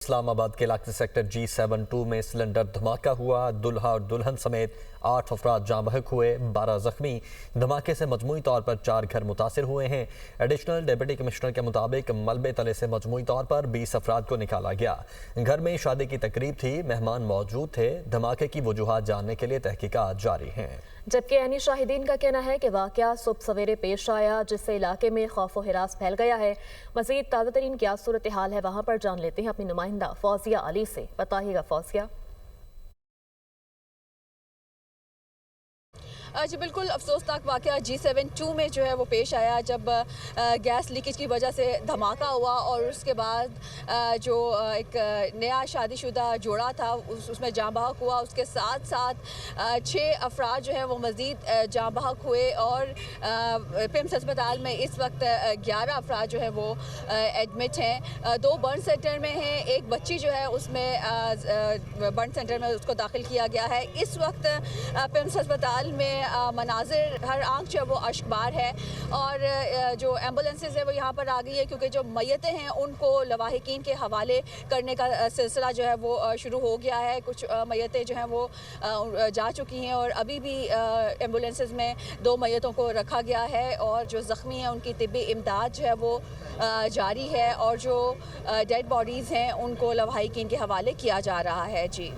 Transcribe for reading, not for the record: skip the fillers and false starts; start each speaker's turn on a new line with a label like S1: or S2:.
S1: اسلام آباد کے علاقے سیکٹر G72 میں سلنڈر دھماکہ ہوا۔ دلہا اور دلہن سمیت 8 افراد جاں بحق ہوئے، 12 زخمی۔ دھماکے سے مجموعی طور پر 4 گھر متاثر ہوئے ہیں۔ ایڈیشنل ڈپٹی کمشنر کے مطابق ملبے تلے سے مجموعی طور پر 20 افراد کو نکالا گیا۔ گھر میں شادی کی تقریب تھی، مہمان موجود تھے۔ دھماکے کی وجوہات جاننے کے لیے تحقیقات جاری ہیں۔
S2: جبکہ عینی شاہدین کا کہنا ہے کہ واقعہ صبح سویرے پیش آیا، جس سے علاقے میں خوف و ہراس پھیل گیا ہے۔ مزید تازہ ترین کیا صورتحال ہے وہاں پر جان لیتے ہیں اپنی نمائندہ فوزیہ علی سے۔ بتائیے گا فوزیہ۔
S3: جی بالکل افسوسناک واقعہ G72 میں جو ہے وہ پیش آیا، جب گیس لیکیج کی وجہ سے دھماکہ ہوا اور اس کے بعد جو ایک نیا شادی شدہ جوڑا تھا اس میں جاں بحق ہوا۔ اس کے ساتھ ساتھ 6 افراد جو ہیں وہ مزید جاں بحق ہوئے اور پیمس ہسپتال میں اس وقت 11 افراد جو ہیں وہ ایڈمٹ ہیں۔ 2 برن سینٹر میں ہیں، ایک بچی جو ہے اس میں برن سینٹر میں اس کو داخل کیا گیا ہے۔ اس وقت پیمس ہسپتال میں مناظر ہر آنکھ جو ہے وہ اشکبار ہے اور جو ایمبولینسز ہے وہ یہاں پر آ گئی ہے، کیونکہ جو میتیں ہیں ان کو لواحقین کے حوالے کرنے کا سلسلہ جو ہے وہ شروع ہو گیا ہے۔ کچھ میتیں جو ہیں وہ جا چکی ہیں اور ابھی بھی ایمبولینسز میں 2 میتوں کو رکھا گیا ہے اور جو زخمی ہیں ان کی طبی امداد جو ہے وہ جاری ہے اور جو ڈیڈ باڈیز ہیں ان کو لواحقین کے حوالے کیا جا رہا ہے۔ جی